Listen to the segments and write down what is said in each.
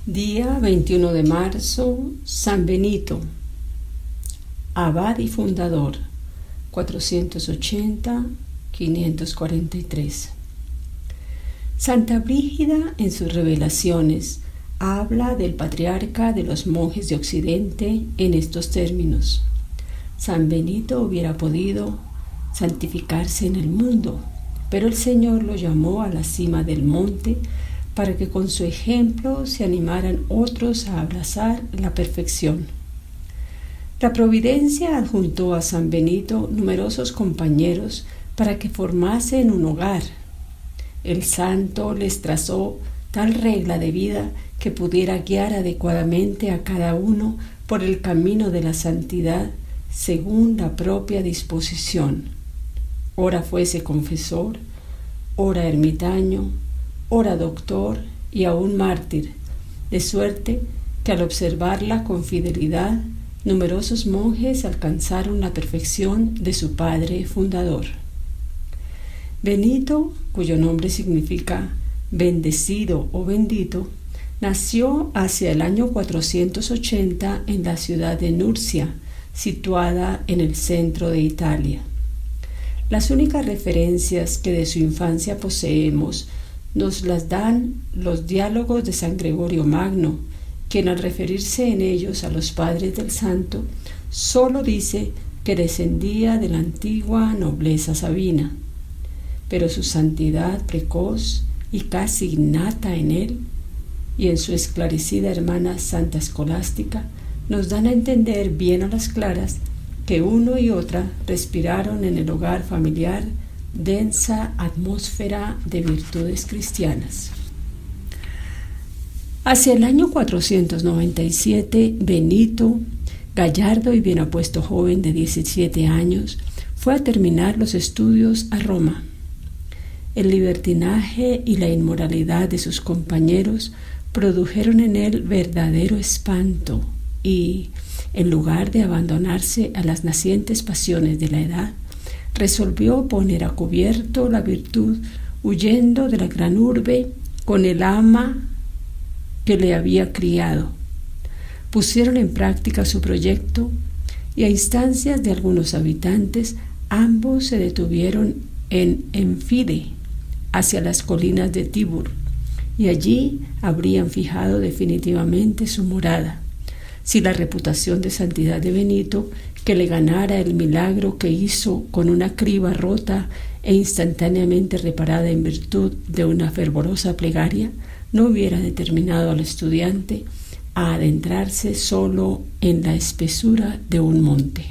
Día 21 de marzo, San Benito, abad y fundador, 480-543. Santa Brígida, en sus revelaciones, habla del patriarca de los monjes de Occidente en estos términos: San Benito hubiera podido santificarse en el mundo, pero el Señor lo llamó a la cima del monte para que con su ejemplo se animaran otros a abrazar la perfección. La providencia adjuntó a San Benito numerosos compañeros para que formasen un hogar. El santo les trazó tal regla de vida que pudiera guiar adecuadamente a cada uno por el camino de la santidad según la propia disposición. Ora fuese confesor, ora ermitaño, ora doctor y aún mártir, de suerte que al observarla con fidelidad, numerosos monjes alcanzaron la perfección de su padre fundador. Benito, cuyo nombre significa bendecido o bendito, nació hacia el año 480 en la ciudad de Nurcia, situada en el centro de Italia. Las únicas referencias que de su infancia poseemos nos las dan los diálogos de San Gregorio Magno, quien al referirse en ellos a los padres del santo, solo dice que descendía de la antigua nobleza sabina, pero su santidad precoz y casi innata en él y en su esclarecida hermana Santa Escolástica nos dan a entender bien a las claras que uno y otra respiraron en el hogar familiar densa atmósfera de virtudes cristianas. Hacia el año 497, Benito, gallardo y bien apuesto joven de 17 años, fue a terminar los estudios a Roma. El libertinaje y la inmoralidad de sus compañeros produjeron en él verdadero espanto y, en lugar de abandonarse a las nacientes pasiones de la edad, resolvió poner a cubierto la virtud, huyendo de la gran urbe con el ama que le había criado. Pusieron en práctica su proyecto y a instancias de algunos habitantes, ambos se detuvieron en Enfide, hacia las colinas de Tibur, y allí habrían fijado definitivamente su morada, si la reputación de santidad de Benito, que le ganara el milagro que hizo con una criba rota e instantáneamente reparada en virtud de una fervorosa plegaria, no hubiera determinado al estudiante a adentrarse solo en la espesura de un monte.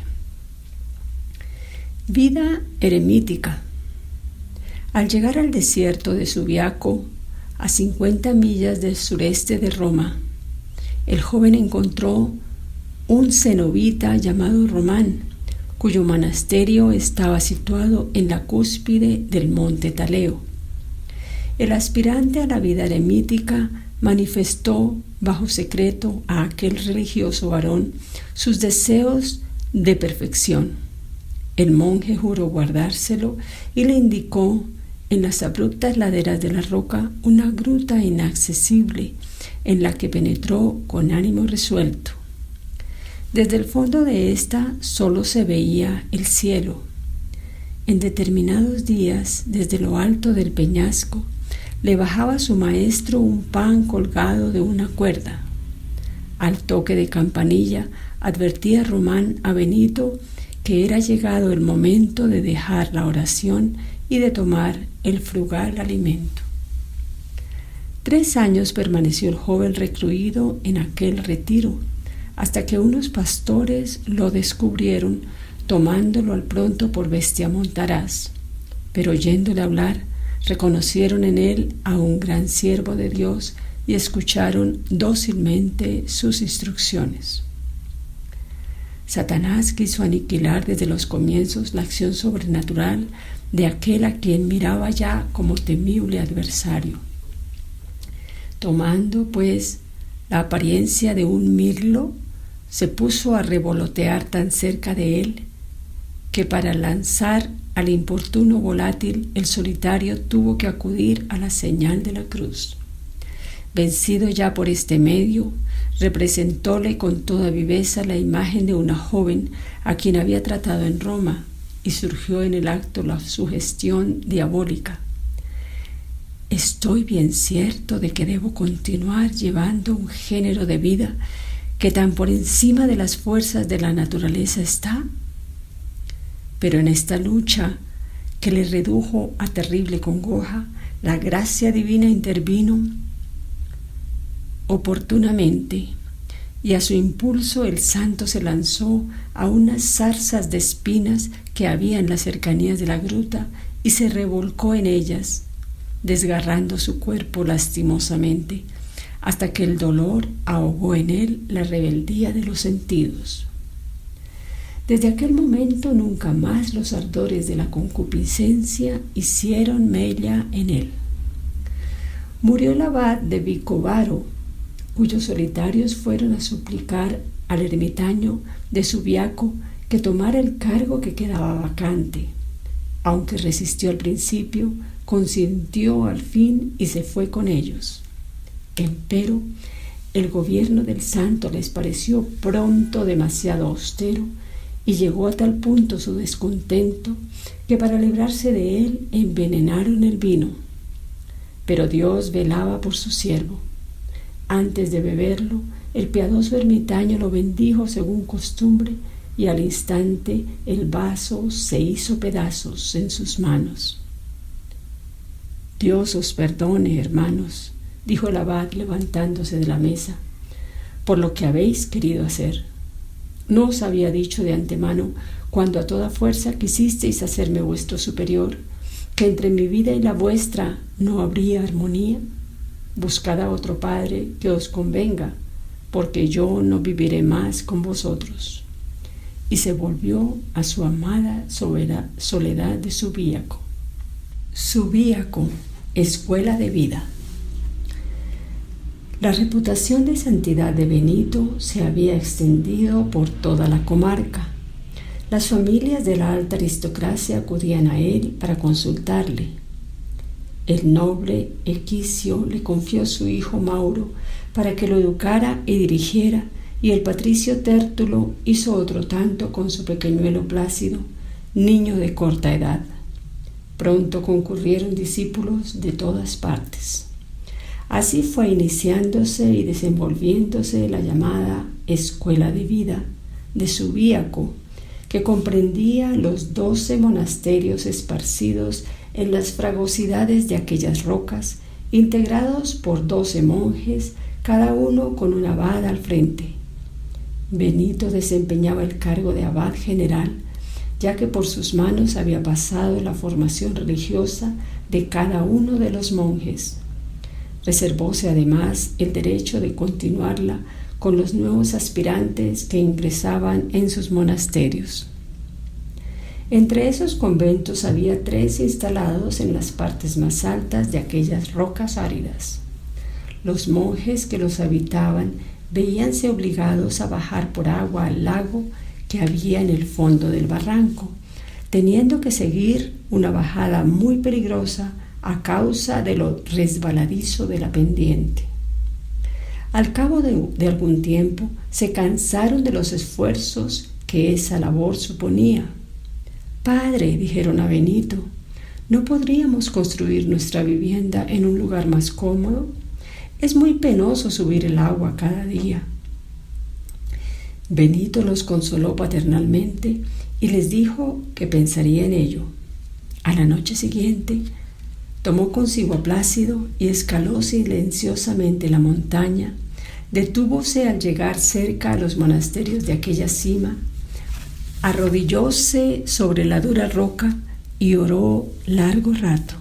Vida eremítica. Al llegar al desierto de Subiaco, a 50 millas del sureste de Roma, el joven encontró un cenobita llamado Román, cuyo monasterio estaba situado en la cúspide del monte Taleo. El aspirante a la vida eremítica manifestó bajo secreto a aquel religioso varón sus deseos de perfección. El monje juró guardárselo y le indicó en las abruptas laderas de la roca una gruta inaccesible en la que penetró con ánimo resuelto. Desde el fondo de ésta solo se veía el cielo. En determinados días, desde lo alto del peñasco, le bajaba su maestro un pan colgado de una cuerda. Al toque de campanilla advertía Román a Benito que era llegado el momento de dejar la oración y de tomar el frugal alimento. 3 años permaneció el joven recluido en aquel retiro, hasta que unos pastores lo descubrieron, tomándolo al pronto por bestia montaraz, pero oyéndole hablar, reconocieron en él a un gran siervo de Dios y escucharon dócilmente sus instrucciones. Satanás quiso aniquilar desde los comienzos la acción sobrenatural de aquel a quien miraba ya como temible adversario. Tomando, pues, la apariencia de un mirlo, se puso a revolotear tan cerca de él que para lanzar al importuno volátil el solitario tuvo que acudir a la señal de la cruz. Vencido ya por este medio, representóle con toda viveza la imagen de una joven a quien había tratado en Roma, y surgió en el acto la sugestión diabólica. Estoy bien cierto de que debo continuar llevando un género de vida que tan por encima de las fuerzas de la naturaleza está. Pero en esta lucha que le redujo a terrible congoja, la gracia divina intervino oportunamente, y a su impulso el santo se lanzó a unas zarzas de espinas que había en las cercanías de la gruta y se revolcó en ellas, desgarrando su cuerpo lastimosamente, hasta que el dolor ahogó en él la rebeldía de los sentidos. Desde aquel momento nunca más los ardores de la concupiscencia hicieron mella en él. Murió el abad de Vicovaro, cuyos solitarios fueron a suplicar al ermitaño de Subiaco que tomara el cargo que quedaba vacante. Aunque resistió al principio, consintió al fin y se fue con ellos. Empero, el gobierno del santo les pareció pronto demasiado austero, y llegó a tal punto su descontento que para librarse de él envenenaron el vino. Pero Dios velaba por su siervo. Antes de beberlo, el piadoso ermitaño lo bendijo según costumbre, y al instante el vaso se hizo pedazos en sus manos. Dios os perdone, hermanos, dijo el abad levantándose de la mesa, por lo que habéis querido hacer. No os había dicho de antemano, cuando a toda fuerza quisisteis hacerme vuestro superior, que entre mi vida y la vuestra no habría armonía. Buscad a otro padre que os convenga, porque yo no viviré más con vosotros. Y se volvió a su amada soledad de Subíaco. Subíaco, escuela de vida. La reputación de santidad de Benito se había extendido por toda la comarca. Las familias de la alta aristocracia acudían a él para consultarle. El noble Equicio le confió a su hijo Mauro para que lo educara y dirigiera, y el patricio Tértulo hizo otro tanto con su pequeñuelo Plácido, niño de corta edad. Pronto concurrieron discípulos de todas partes. Así fue iniciándose y desenvolviéndose la llamada Escuela de Vida de Subíaco, que comprendía los 12 monasterios esparcidos en las fragosidades de aquellas rocas, integrados por 12 monjes, cada uno con un abad al frente. Benito desempeñaba el cargo de abad general, ya que por sus manos había pasado la formación religiosa de cada uno de los monjes. Reservóse además el derecho de continuarla con los nuevos aspirantes que ingresaban en sus monasterios. Entre esos conventos había 3 instalados en las partes más altas de aquellas rocas áridas. Los monjes que los habitaban veíanse obligados a bajar por agua al lago que había en el fondo del barranco, teniendo que seguir una bajada muy peligrosa a causa de lo resbaladizo de la pendiente. Al cabo de algún tiempo se cansaron de los esfuerzos que esa labor suponía. «Padre», dijeron a Benito, «¿no podríamos construir nuestra vivienda en un lugar más cómodo? Es muy penoso subir el agua cada día». Benito los consoló paternalmente y les dijo que pensaría en ello. A la noche siguiente, tomó consigo a Plácido y escaló silenciosamente la montaña. Detúvose al llegar cerca a los monasterios de aquella cima, arrodillóse sobre la dura roca y oró largo rato.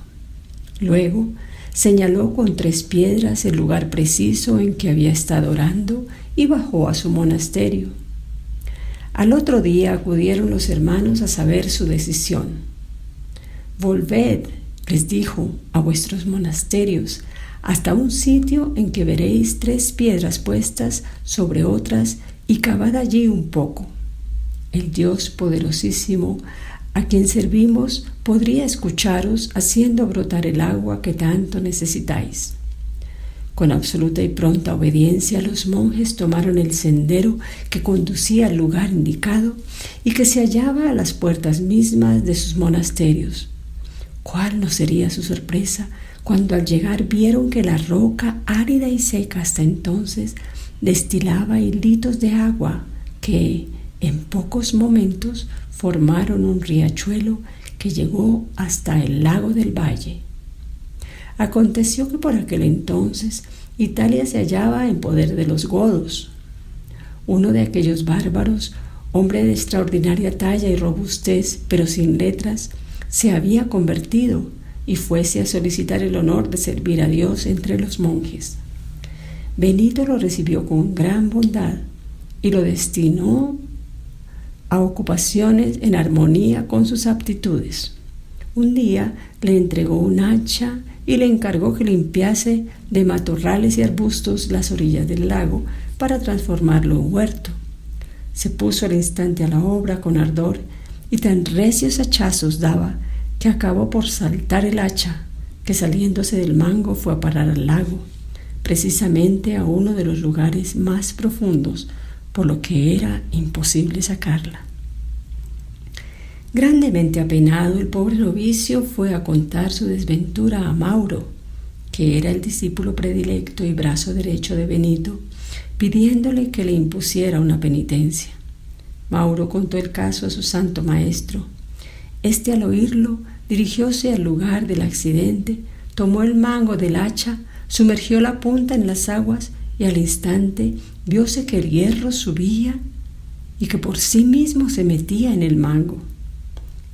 Luego señaló con 3 piedras el lugar preciso en que había estado orando y bajó a su monasterio. Al otro día acudieron los hermanos a saber su decisión. «Volved», les dijo, «a vuestros monasterios, hasta un sitio en que veréis 3 piedras puestas sobre otras y cavad allí un poco. El Dios poderosísimo a quien servimos podría escucharos haciendo brotar el agua que tanto necesitáis». Con absoluta y pronta obediencia, los monjes tomaron el sendero que conducía al lugar indicado y que se hallaba a las puertas mismas de sus monasterios. ¿Cuál no sería su sorpresa cuando al llegar vieron que la roca, árida y seca hasta entonces, destilaba hilitos de agua que, en pocos momentos, formaron un riachuelo que llegó hasta el lago del valle? Aconteció que por aquel entonces Italia se hallaba en poder de los godos. Uno de aquellos bárbaros, hombre de extraordinaria talla y robustez, pero sin letras, se había convertido y fuese a solicitar el honor de servir a Dios entre los monjes. Benito lo recibió con gran bondad y lo destinó a ocupaciones en armonía con sus aptitudes. Un día le entregó un hacha y le encargó que limpiase de matorrales y arbustos las orillas del lago para transformarlo en huerto. Se puso al instante a la obra con ardor y tan recios hachazos daba que acabó por saltar el hacha, que saliéndose del mango fue a parar al lago, precisamente a uno de los lugares más profundos, por lo que era imposible sacarla. Grandemente apenado, el pobre novicio fue a contar su desventura a Mauro, que era el discípulo predilecto y brazo derecho de Benito, pidiéndole que le impusiera una penitencia. Mauro contó el caso a su santo maestro. Este, al oírlo, dirigióse al lugar del accidente, tomó el mango del hacha, sumergió la punta en las aguas y al instante vióse que el hierro subía y que por sí mismo se metía en el mango.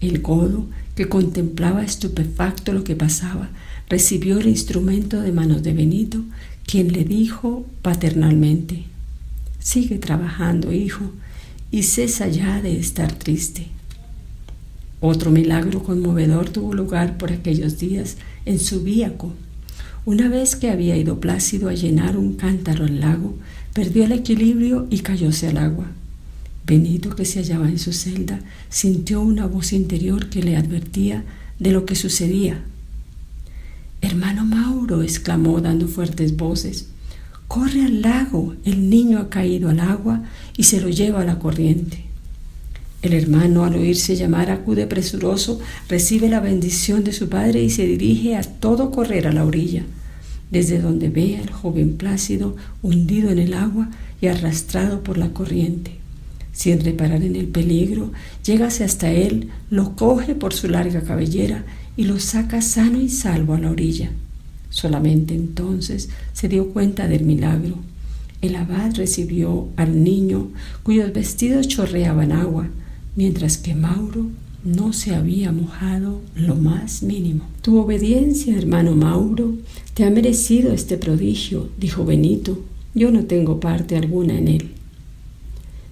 El godo, que contemplaba estupefacto lo que pasaba, recibió el instrumento de manos de Benito, quien le dijo paternalmente: «Sigue trabajando, hijo, y cesa ya de estar triste». Otro milagro conmovedor tuvo lugar por aquellos días en Subíaco. Una vez que había ido Plácido a llenar un cántaro al lago, perdió el equilibrio y cayóse al agua. Benito, que se hallaba en su celda, sintió una voz interior que le advertía de lo que sucedía. «Hermano Mauro», exclamó dando fuertes voces, «corre al lago, el niño ha caído al agua y se lo lleva a la corriente». El hermano, al oírse llamar, acude presuroso, recibe la bendición de su padre y se dirige a todo correr a la orilla, desde donde ve al joven Plácido hundido en el agua y arrastrado por la corriente. Sin reparar en el peligro, llegase hasta él, lo coge por su larga cabellera y lo saca sano y salvo a la orilla. Solamente entonces se dio cuenta del milagro. El abad recibió al niño, cuyos vestidos chorreaban agua, mientras que Mauro no se había mojado lo más mínimo. «Tu obediencia, hermano Mauro, te ha merecido este prodigio», dijo Benito. «Yo no tengo parte alguna en él».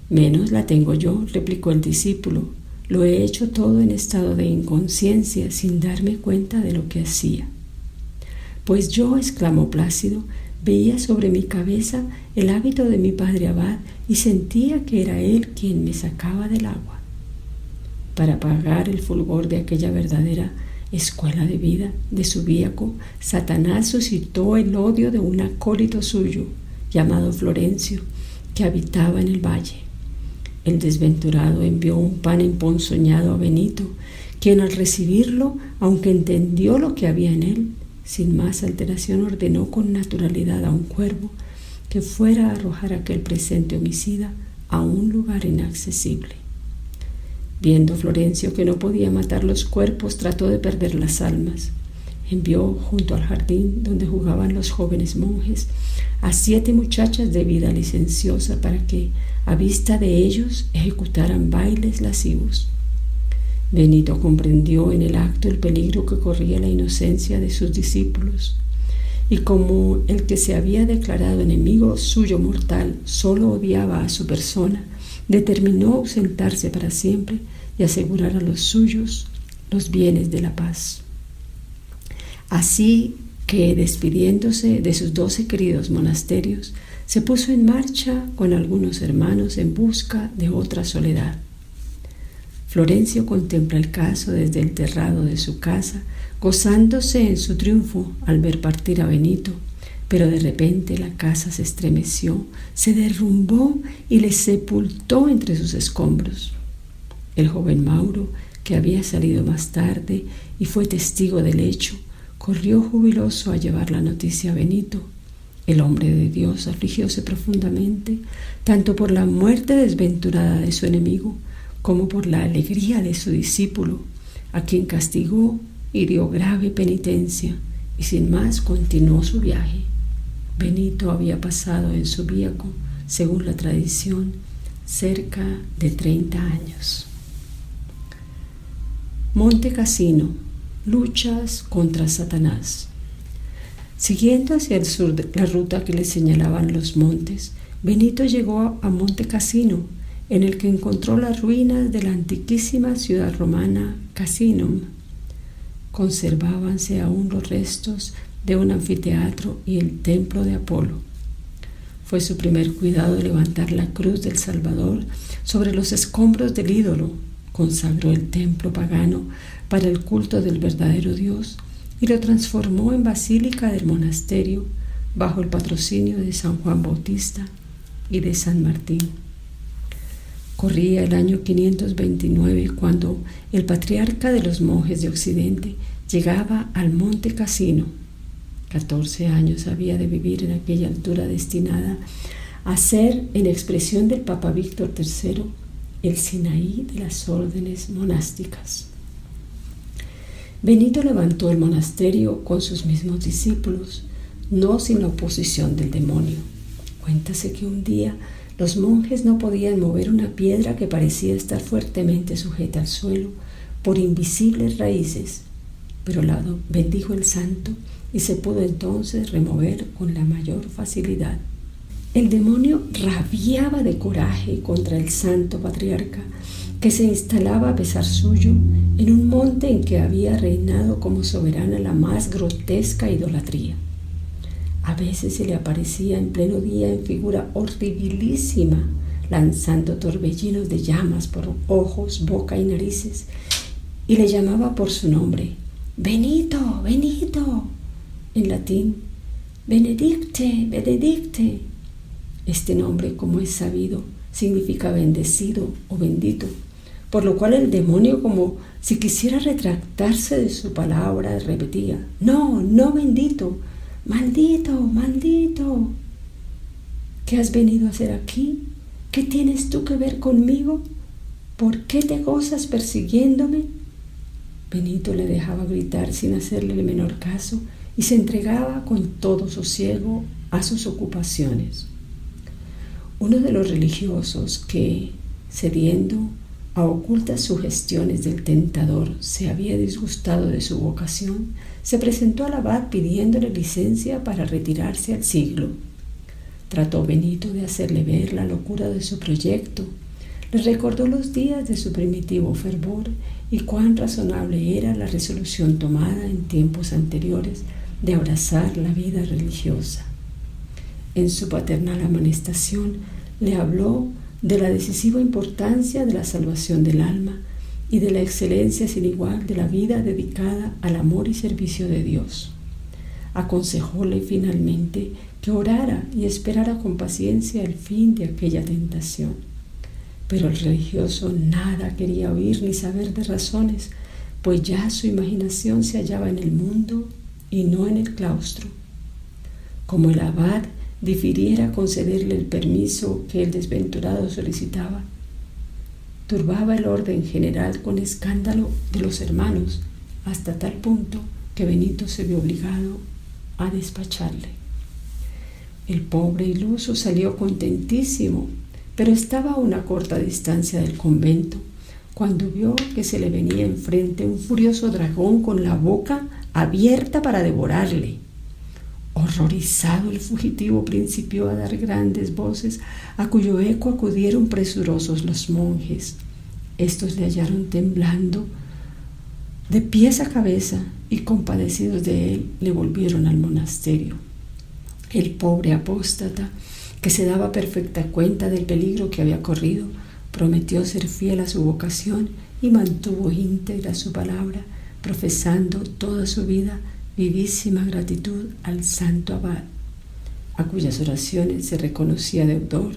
«Menos la tengo yo», replicó el discípulo. «Lo he hecho todo en estado de inconsciencia, sin darme cuenta de lo que hacía». «Pues yo», exclamó Plácido, «veía sobre mi cabeza el hábito de mi padre abad y sentía que era él quien me sacaba del agua». Para apagar el fulgor de aquella verdadera escuela de vida de Subíaco, Satanás suscitó el odio de un acólito suyo, llamado Florencio, que habitaba en el valle. El desventurado envió un pan emponzoñado a Benito, quien al recibirlo, aunque entendió lo que había en él, sin más alteración ordenó con naturalidad a un cuervo que fuera a arrojar aquel presente homicida a un lugar inaccesible. Viendo Florencio que no podía matar los cuerpos, trató de perder las almas. Envió junto al jardín donde jugaban los jóvenes monjes a 7 muchachas de vida licenciosa para que, a vista de ellos, ejecutaran bailes lascivos. Benito comprendió en el acto el peligro que corría la inocencia de sus discípulos, y como el que se había declarado enemigo suyo mortal solo odiaba a su persona, determinó ausentarse para siempre y asegurar a los suyos los bienes de la paz. Así que, despidiéndose de sus 12 queridos monasterios, se puso en marcha con algunos hermanos en busca de otra soledad. Florencio contempla el caso desde el terrado de su casa, gozándose en su triunfo al ver partir a Benito, Pero de repente la casa se estremeció, se derrumbó y le sepultó entre sus escombros. El joven Mauro, que había salido más tarde y fue testigo del hecho, corrió jubiloso a llevar la noticia a Benito. El hombre de Dios afligióse profundamente, tanto por la muerte desventurada de su enemigo, como por la alegría de su discípulo, a quien castigó y dio grave penitencia, y sin más continuó su viaje. Benito había pasado en Subiaco, según la tradición, cerca de 30 años. Monte Cassino, luchas contra Satanás. Siguiendo hacia el sur la ruta que le señalaban los montes, Benito llegó a Monte Cassino, en el que encontró las ruinas de la antiquísima ciudad romana Cassinum. Conservábanse aún los restos de un anfiteatro y el templo de Apolo. Fue su primer cuidado levantar la cruz del Salvador sobre los escombros del ídolo. Consagró el templo pagano para el culto del verdadero Dios y lo transformó en basílica del monasterio bajo el patrocinio de San Juan Bautista y de San Martín. Corría el año 529 cuando el patriarca de los monjes de Occidente llegaba al Monte Cassino. 14 años había de vivir en aquella altura destinada a ser, en expresión del Papa Víctor III, el Sinaí de las órdenes monásticas. Benito levantó el monasterio con sus mismos discípulos, no sin la oposición del demonio. Cuéntase que un día los monjes no podían mover una piedra que parecía estar fuertemente sujeta al suelo por invisibles raíces, pero la bendijo el santo y se pudo entonces remover con la mayor facilidad. El demonio rabiaba de coraje contra el santo patriarca, que se instalaba a pesar suyo en un monte en que había reinado como soberana la más grotesca idolatría. A veces se le aparecía en pleno día en figura horribilísima, lanzando torbellinos de llamas por ojos, boca y narices, y le llamaba por su nombre: «Benito, Benito», en latín, «Benedicte, Benedicte». Este nombre, como es sabido, significa bendecido o bendito, por lo cual el demonio, como si quisiera retractarse de su palabra, repetía: «No, no bendito, maldito, maldito». «¿Qué has venido a hacer aquí? ¿Qué tienes tú que ver conmigo? ¿Por qué te gozas persiguiéndome?». Benito le dejaba gritar sin hacerle el menor caso y se entregaba con todo sosiego a sus ocupaciones. Uno de los religiosos que, cediendo a ocultas sugestiones del tentador, se había disgustado de su vocación, se presentó al abad pidiéndole licencia para retirarse al siglo. Trató Benito de hacerle ver la locura de su proyecto, le recordó los días de su primitivo fervor y cuán razonable era la resolución tomada en tiempos anteriores de abrazar la vida religiosa. En su paternal amonestación le habló de la decisiva importancia de la salvación del alma y de la excelencia sin igual de la vida dedicada al amor y servicio de Dios. Aconsejóle finalmente que orara y esperara con paciencia el fin de aquella tentación. Pero el religioso nada quería oír ni saber de razones, pues ya su imaginación se hallaba en el mundo y no en el claustro. Como el abad difiriera concederle el permiso que el desventurado solicitaba, turbaba el orden general con escándalo de los hermanos, hasta tal punto que Benito se vio obligado a despacharle. El pobre iluso salió contentísimo, pero estaba a una corta distancia del convento cuando vio que se le venía enfrente un furioso dragón con la boca abierta para devorarle. Horrorizado, el fugitivo principió a dar grandes voces, a cuyo eco acudieron presurosos los monjes. Estos le hallaron temblando de pies a cabeza y, compadecidos de él, le volvieron al monasterio. El pobre apóstata, que se daba perfecta cuenta del peligro que había corrido, prometió ser fiel a su vocación y mantuvo íntegra su palabra, profesando toda su vida vivísima gratitud al santo abad. a cuyas oraciones se reconocía deudor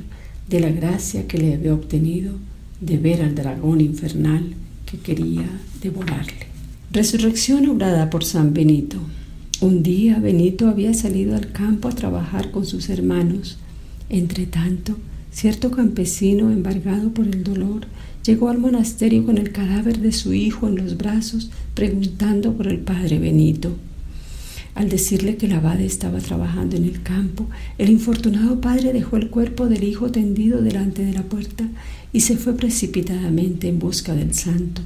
de la gracia que le había obtenido de ver al dragón infernal que quería devorarle. Resurrección obrada por San Benito. Un día Benito había salido al campo a trabajar con sus hermanos. Entretanto, cierto campesino, embargado por el dolor, llegó al monasterio con el cadáver de su hijo en los brazos, preguntando por el padre Benito. Al decirle que el abad estaba trabajando en el campo, el infortunado padre dejó el cuerpo del hijo tendido delante de la puerta y se fue precipitadamente en busca del santo.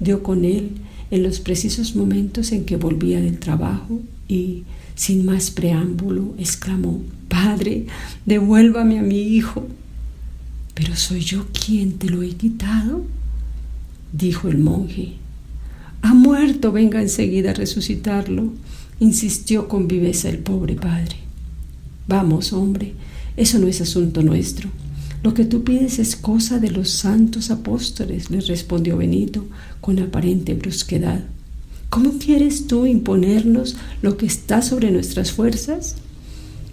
Dio con él en los precisos momentos en que volvía del trabajo y, sin más preámbulo, exclamó: «Padre, devuélvame a mi hijo». «¿Pero soy yo quien te lo he quitado?», dijo el monje. «Ha muerto, venga enseguida a resucitarlo», insistió con viveza el pobre padre. «Vamos, hombre, eso no es asunto nuestro. Lo que tú pides es cosa de los santos apóstoles», le respondió Benito con aparente brusquedad. «¿Cómo quieres tú imponernos lo que está sobre nuestras fuerzas?».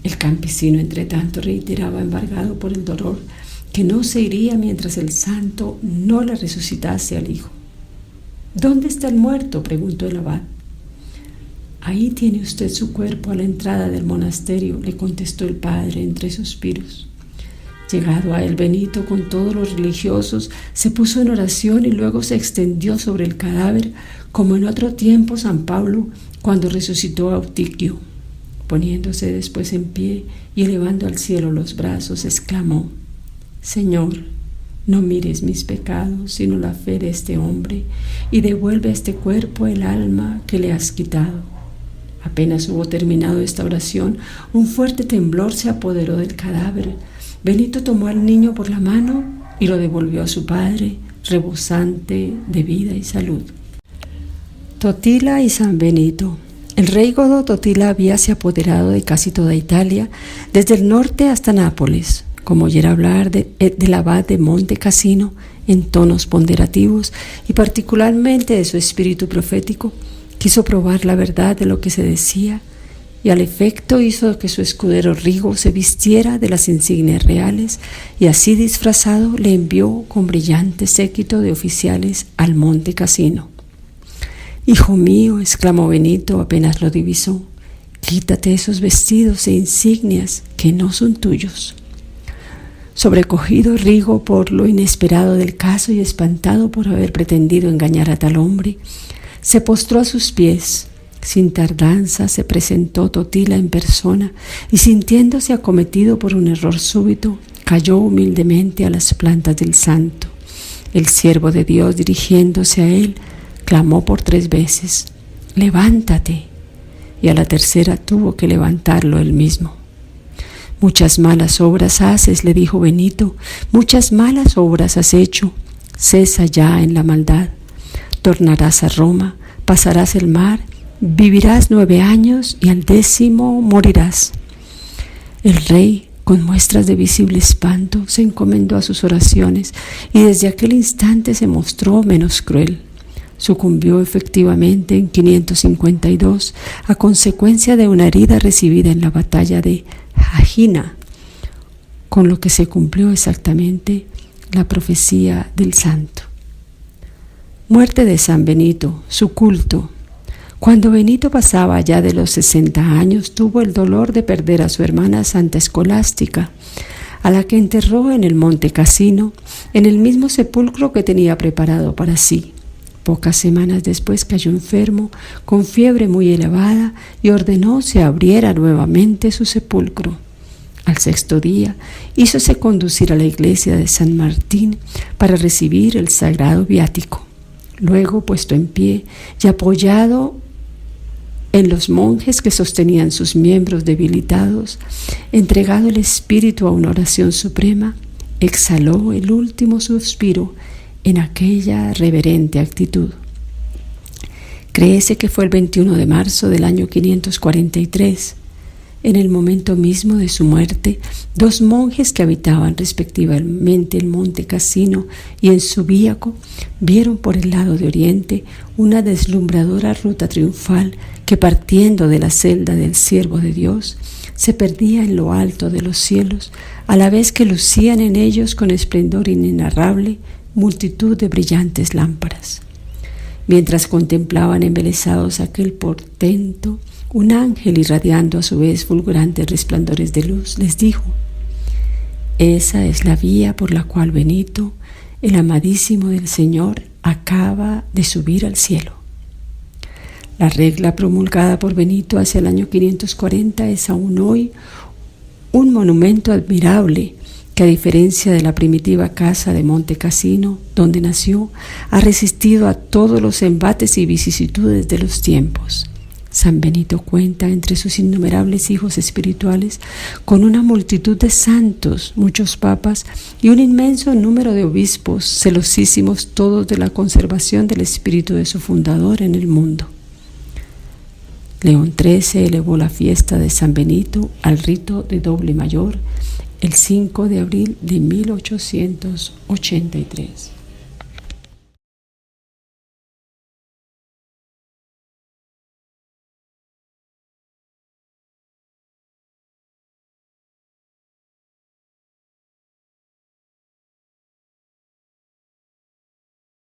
El campesino, entre tanto, reiteraba, embargado por el dolor, que no se iría mientras el santo no le resucitase al hijo. «¿Dónde está el muerto?», preguntó el abad. «Ahí tiene usted su cuerpo a la entrada del monasterio», le contestó el padre entre suspiros. Llegado a él Benito con todos los religiosos, se puso en oración y luego se extendió sobre el cadáver, como en otro tiempo San Pablo cuando resucitó a Eutiquio. Poniéndose después en pie y elevando al cielo los brazos, exclamó: «Señor, no mires mis pecados, sino la fe de este hombre, y devuelve a este cuerpo el alma que le has quitado». Apenas hubo terminado esta oración, un fuerte temblor se apoderó del cadáver. Benito tomó al niño por la mano y lo devolvió a su padre, rebosante de vida y salud. Totila y San Benito. El rey godo Totila habíase apoderado de casi toda Italia, desde el norte hasta Nápoles. Como oyera hablar del abad de Monte Cassino en tonos ponderativos y particularmente de su espíritu profético, quiso probar la verdad de lo que se decía y al efecto hizo que su escudero Rigo se vistiera de las insignias reales y así disfrazado le envió con brillante séquito de oficiales al Monte Cassino. «Hijo mío», exclamó Benito apenas lo divisó, «quítate esos vestidos e insignias que no son tuyos». Sobrecogido Rigo por lo inesperado del caso y espantado por haber pretendido engañar a tal hombre, se postró a sus pies. Sin tardanza se presentó Totila en persona y, sintiéndose acometido por un error súbito, cayó humildemente a las plantas del santo. El siervo de Dios, dirigiéndose a él, clamó por 3 veces: «Levántate», y a la tercera tuvo que levantarlo él mismo. «Muchas malas obras haces», le dijo Benito, «muchas malas obras has hecho. Cesa ya en la maldad. Tornarás a Roma, pasarás el mar, vivirás 9 años y al 10º morirás». El rey, con muestras de visible espanto, se encomendó a sus oraciones y desde aquel instante se mostró menos cruel. Sucumbió efectivamente en 552 a consecuencia de una herida recibida en la batalla de Agina, con lo que se cumplió exactamente la profecía del santo. Muerte de San Benito, su culto. Cuando Benito pasaba ya de los 60 años, tuvo el dolor de perder a su hermana Santa Escolástica, a la que enterró en el Monte Cassino, en el mismo sepulcro que tenía preparado para sí. Pocas semanas después cayó enfermo, con fiebre muy elevada, y ordenó se abriera nuevamente su sepulcro. Al 6º día, hízose conducir a la iglesia de San Martín para recibir el sagrado viático. Luego, puesto en pie y apoyado en los monjes que sostenían sus miembros debilitados, entregado el espíritu a una oración suprema, exhaló el último suspiro en aquella reverente actitud. Créese que fue el 21 de marzo del año 543. En el momento mismo de su muerte, 2 monjes que habitaban respectivamente el Monte Cassino y en Subíaco vieron por el lado de oriente una deslumbradora ruta triunfal que, partiendo de la celda del siervo de Dios, se perdía en lo alto de los cielos, a la vez que lucían en ellos con esplendor inenarrable multitud de brillantes lámparas. Mientras contemplaban embelesados aquel portento, un ángel, irradiando a su vez fulgurantes resplandores de luz, les dijo: esa es la vía por la cual Benito, el amadísimo del Señor, acaba de subir al cielo. La regla promulgada por Benito hacia el año 540 es aún hoy un monumento admirable que, a diferencia de la primitiva casa de Monte Cassino, donde nació, ha resistido a todos los embates y vicisitudes de los tiempos. San Benito cuenta entre sus innumerables hijos espirituales con una multitud de santos, muchos papas y un inmenso número de obispos, celosísimos todos de la conservación del espíritu de su fundador en el mundo. León XIII elevó la fiesta de San Benito al rito de doble mayor el 5 de abril de 1883.